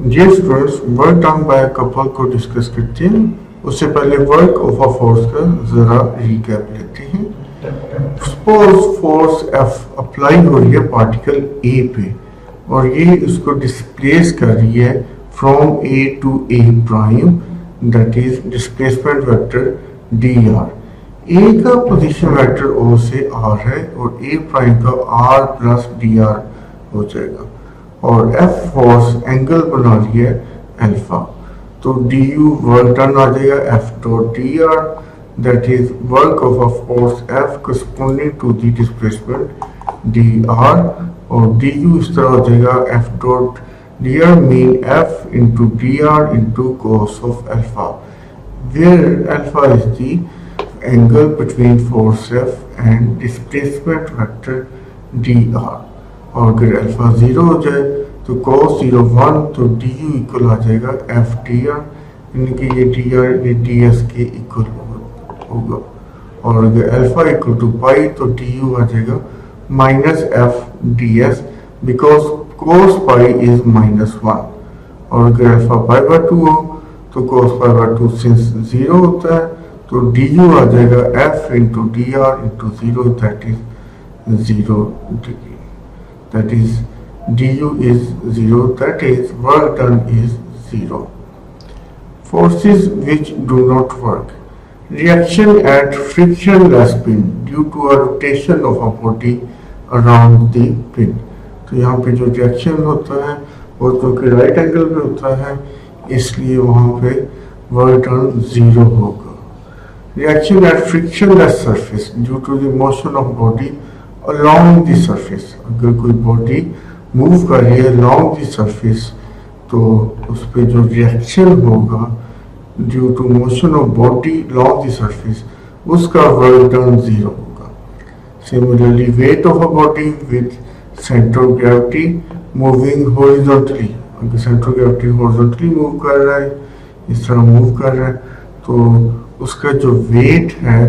Ji students, work done by couple को discuss करते हैं। उससे पहले वर्क ऑफ अ फोर्स का जरा रिकैप लेते हैं। सपोज फोर्स F अप्लाई हो रही है पार्टिकल A पे और ये इसको डिस्प्लेस कर रही है from A to A prime, that is displacement vector dr। A का पोजीशन वेक्टर O से R है और A प्राइम का R प्लस dr हो जाएगा और F फोर्स एंगल बना रही है अल्फा, तो du वर्क डन आ जाएगा F dot dr, that is work of a force F corresponding to the displacement dr और du इस तरह हो जाएगा F dot dr mean F into dr into cos of alpha, where alpha is the angle between force F and displacement vector dr। और अगर alpha 0 हो जाए तो cos 0 1, तो du इक्वल आ जाएगा F dr, यानी कि ये dr ये ds के इक्वल होगा। और अगर अल्फा इक्वल टू पाई तो du आ जाएगा minus F ds, because cos pi is minus 1। और अगर अल्फा पाई बाय 2 हो तो cos पाई बाय 2 सिंस 0 होता है तो du आ जाएगा F into dr into 0, that is 0 degree, that is du is 0, that is work done is 0. Forces which do not work. Reaction at frictionless pin due to a rotation of a body around the pin. तो यहाँ पे जो reaction होता है वो तो कि right angle पे होता है, इसलिए वहाँ पे वर्क डन 0 होगा। Reaction at frictionless surface due to the motion of body along the surface, अगर कोई बॉडी मूव कर रही है along the surface तो उस पर जो रिएक्शन होगा due to motion of body along the surface उसका वर्क डन 0 होगा। Similarly weight of a body with centre of gravity moving horizontally, अगर centre of gravity horizontally move कर रहा है, इस तरह मूव कर रहा है, तो उसका जो वेट है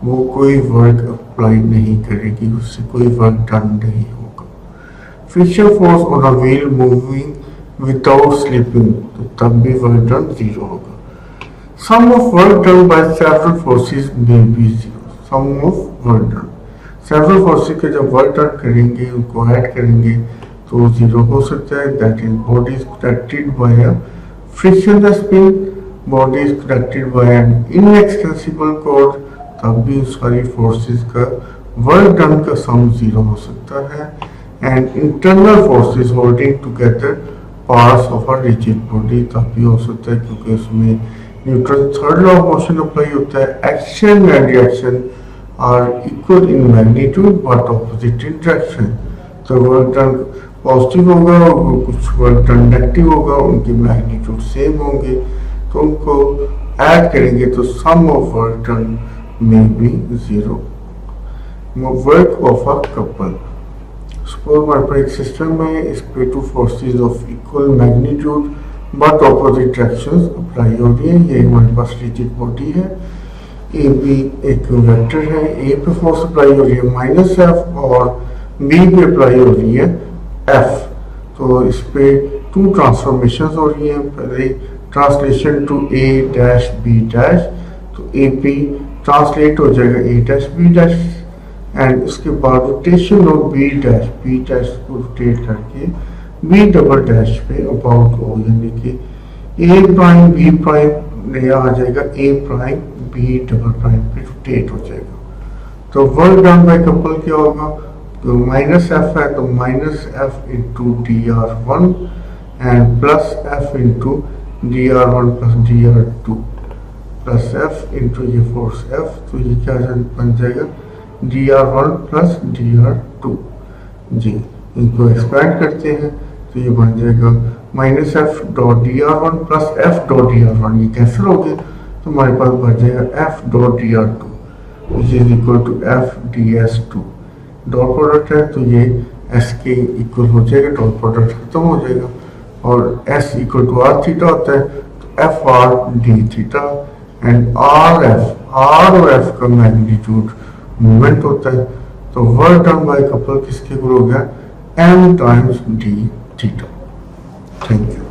वो कोई वर्क अप्लाई नहीं करेगी, उससे कोई वर्क डन नहीं होगा। Friction force on a wheel moving without slipping, तो तब भी वर्क डन 0 होगा। Sum of work done by several forces may be 0। Sum of work done, several forces के जब वर्क डन करेंगे उनको ऐड करेंगे तो 0 हो सकता है। That is body is connected by a frictionless pin, body is connected by an inextensible cord, तब भी सारी फोर्सेस का वर्क डन का सम 0 हो सकता है। And internal forces holding together parts of a rigid body, तब भी हो सकता है क्योंकि उसमें Newton third law of motion apply होता है। Action and reaction are equal in magnitude but opposite in direction, तो वर्क डन पॉजिटिव होगा और कुछ वर्क डन नेगेटिव होगा, उनके मैग्नीट्यूड सेम होंगे, तो उनको ऐड करेंगे तो sum of work done may be 0. Work of a couple. Suppose हमारे पास एक सिस्टम है, इस पे two forces of equal magnitude but opposite directions apply हो रही है। ये हमारे पास रिजिड बॉडी है, ए बी एक वेक्टर है, ए पे फोर्स अप्लाई हो रही है माइनस एफ और बी पे अप्लाई हो रही है एफ। तो इस पे टू ट्रांसफॉर्मेशन हो रही है। पहले translation to A dash B dash, तो ए पी ट्रांसलेट हो जाएगा A dash B dash, and उसके बाद रोटेशन ऑफ बी डैश को रोटेट करके बी डबल डैश पे अबाउट ओ, यानी कि ए प्राइम बी प्राइम नया आ जाएगा A prime B double prime पे रोटेट हो जाएगा। तो वर्क डन बाय कपल क्या होगा, तो माइनस एफ है तो minus F into D R 1 and plus F into D R 1 plus D R 2 plus F into ये फोर्स एफ, तो ये क्या बन जाएगा D R 1 plus D R 2। जी इनको एक्सपैंड करते हैं तो ये बन जाएगा minus F dot D are 1 plus F dot D are 1, ये कैंसिल हो गए तो हमारे पास बन जाएगा F dot D R 2 which is equal to F D S 2। Dot product है तो ये एस के इक्वल हो जाएगा, डॉट प्रोडक्ट खत्म हो जाएगा और S equal to R theta होता है, तो F R D theta and R F, R और एफ का मैग्नीट्यूड मूवमेंट होता है। तो वर्क डन बाय कपल किसके इक्वल हो गया, m times d theta. Thank you.